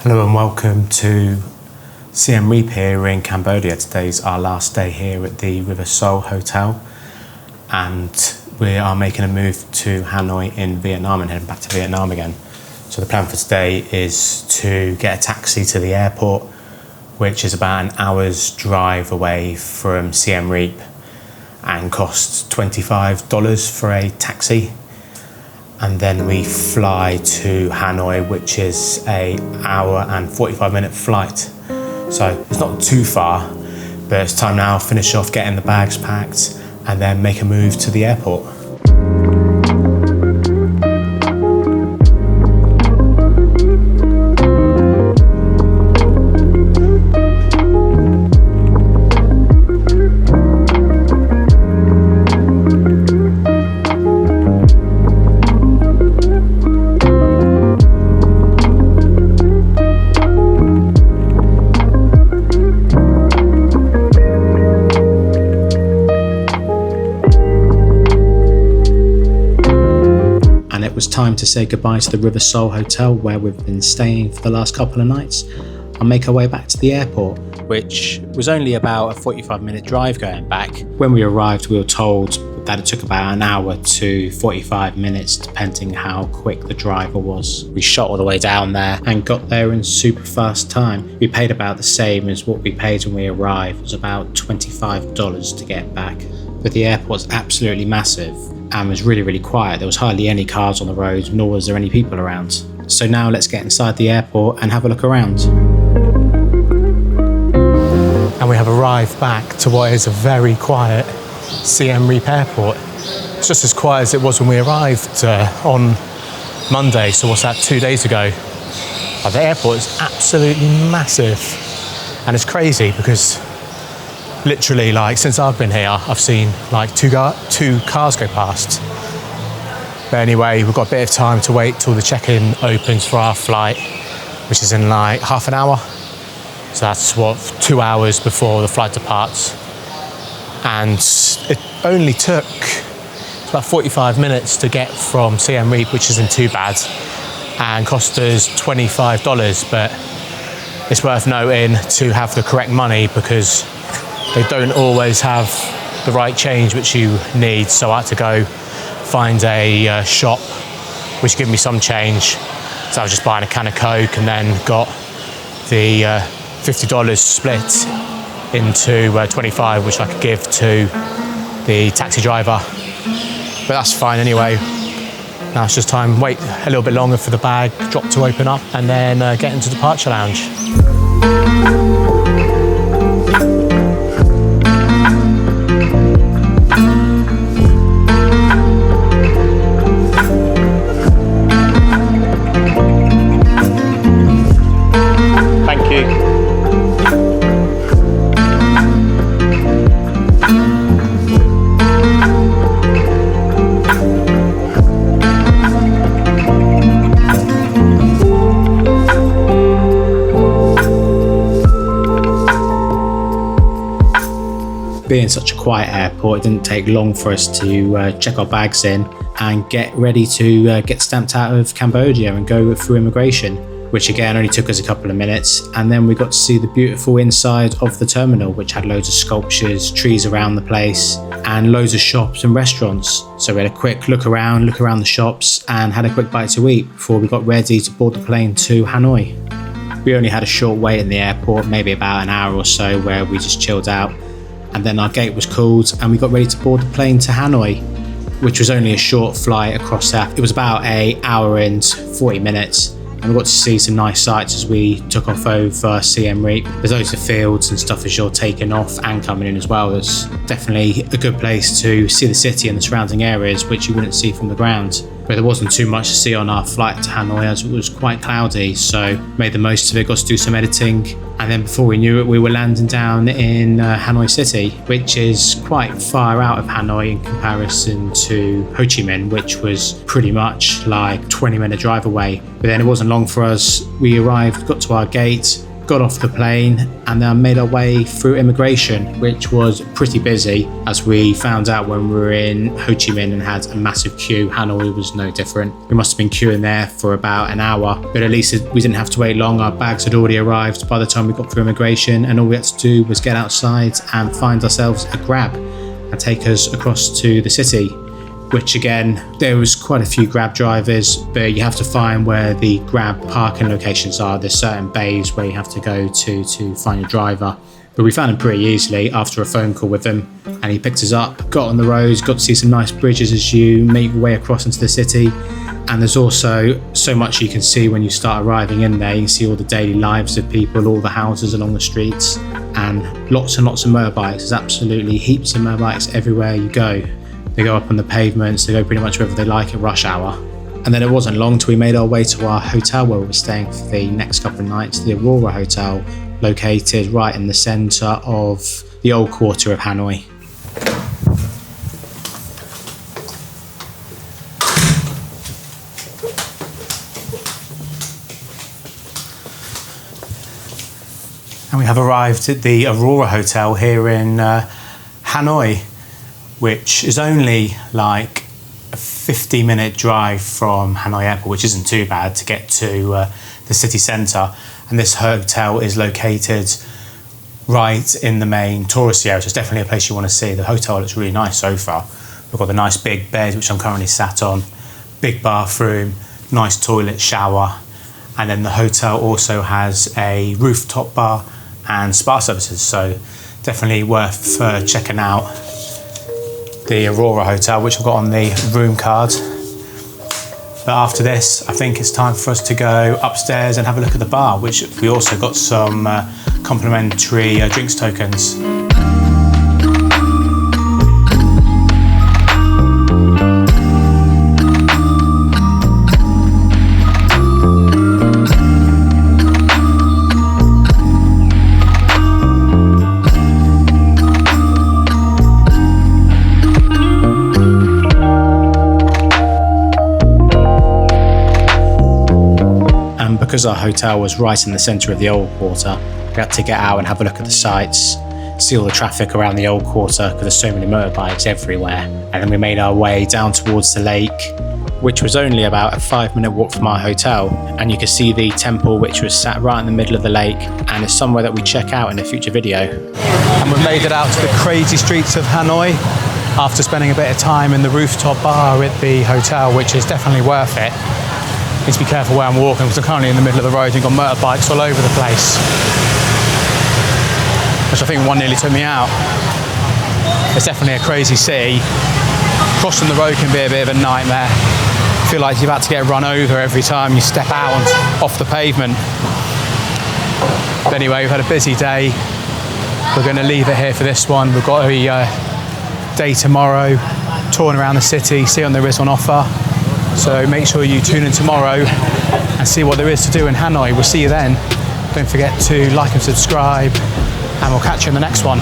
Hello and welcome to Siem Reap here in Cambodia. Today's our last day here at the River Seoul Hotel, and we are making a move to Hanoi in Vietnam and heading back to Vietnam again. So the plan for today is to get a taxi to the airport, which is about an hour's drive away from Siem Reap and costs $25 for a taxi. And then we fly to Hanoi, which is an hour and 45-minute flight. So it's not too far, but it's time now to finish off getting the bags packed and then make a move to the airport. It was time to say goodbye to the River Seoul Hotel where we've been staying for the last couple of nights and make our way back to the airport, which was only about a 45-minute drive going back. When we arrived, we were told that it took about an hour to 45 minutes depending how quick the driver was. We shot all the way down there and got there in super fast time. We paid about the same as what we paid when we arrived. It was about $25 to get back. But the airport's absolutely massive and was really quiet. There was hardly any cars on the road, nor was there any people around. So now let's get inside the airport and have a look around. And we have arrived back to what is a very quiet Siem Reap airport. It's just as quiet as it was when we arrived on Monday, so what's that, 2 days ago. But the airport is absolutely massive. And it's crazy because literally, since I've been here, I've seen two cars go past. But anyway, we've got a bit of time to wait till the check-in opens for our flight, which is in half an hour. So that's 2 hours before the flight departs. And it only took about 45 minutes to get from Siem Reap, which isn't too bad, and cost us $25. But it's worth noting to have the correct money because they don't always have the right change which you need. So I had to go find a shop which gave me some change. So I was just buying a can of Coke and then got the $50 split into 25, which I could give to the taxi driver. But that's fine anyway. Now it's just time, wait a little bit longer for the bag drop to open up and then get into the departure lounge. Being such a quiet airport, it didn't take long for us to check our bags in and get ready to get stamped out of Cambodia and go through immigration, which again only took us a couple of minutes. And then we got to see the beautiful inside of the terminal, which had loads of sculptures, trees around the place, and loads of shops and restaurants. So we had a quick look around the shops and had a quick bite to eat before we got ready to board the plane to Hanoi. We only had a short wait in the airport, maybe about an hour or so, where we just chilled out. And then our gate was called and we got ready to board the plane to Hanoi, which was only a short flight across that. It was about an hour and 40 minutes. And we got to see some nice sights as we took off over Siem Reap. There's loads of fields and stuff as you're taking off and coming in as well. It's definitely a good place to see the city and the surrounding areas, which you wouldn't see from the ground. But there wasn't too much to see on our flight to Hanoi as it was quite cloudy, so made the most of it, got to do some editing. And then before we knew it, we were landing down in Hanoi City, which is quite far out of Hanoi in comparison to Ho Chi Minh, which was pretty much 20-minute drive away. But then it wasn't long for us. We arrived, got to our gate, got off the plane and then made our way through immigration, which was pretty busy, as we found out when we were in Ho Chi Minh and had a massive queue. Hanoi was no different. We must have been queuing there for about an hour, but at least we didn't have to wait long. Our bags had already arrived by the time we got through immigration, and all we had to do was get outside and find ourselves a Grab and take us across to the city, which again, there was quite a few Grab drivers, but you have to find where the Grab parking locations are. There's certain bays where you have to go to find your driver. But we found him pretty easily after a phone call with him, and he picked us up, got on the roads, got to see some nice bridges as you make your way across into the city. And there's also so much you can see when you start arriving in there. You can see all the daily lives of people, all the houses along the streets, and lots of motorbikes. There's absolutely heaps of motorbikes everywhere you go. They go up on the pavements, they go pretty much wherever they like at rush hour. And then it wasn't long till we made our way to our hotel where we were staying for the next couple of nights, the Aurora Hotel, located right in the centre of the old quarter of Hanoi. And we have arrived at the Aurora Hotel here in Hanoi, which is only like a 50-minute drive from Hanoi Airport, which isn't too bad to get to the city centre. And this hotel is located right in the main tourist area, so it's definitely a place you want to see. The hotel looks really nice so far. We've got the nice big bed, which I'm currently sat on, big bathroom, nice toilet, shower, and then the hotel also has a rooftop bar and spa services, so definitely worth checking out the Aurora Hotel, which I've got on the room card. But after this, I think it's time for us to go upstairs and have a look at the bar, which we also got some complimentary drinks tokens. Because our hotel was right in the centre of the old quarter, we had to get out and have a look at the sights, see all the traffic around the old quarter because there's so many motorbikes everywhere. And then we made our way down towards the lake, which was only about a 5-minute walk from our hotel. And you could see the temple, which was sat right in the middle of the lake, and it's somewhere that we check out in a future video. And we've made it out to the crazy streets of Hanoi after spending a bit of time in the rooftop bar at the hotel, which is definitely worth it. Need to be careful where I'm walking because I'm currently in the middle of the road and you've got motorbikes all over the place, which I think one nearly took me out. It's definitely a crazy city. Crossing the road can be a bit of a nightmare. I feel like you're about to get run over every time you step out off the pavement. But anyway, we've had a busy day. We're going to leave it here for this one. We've got a day tomorrow, touring around the city, see what there is on offer. So make sure you tune in tomorrow and see what there is to do in Hanoi. We'll see you then. Don't forget to like and subscribe, and we'll catch you in the next one.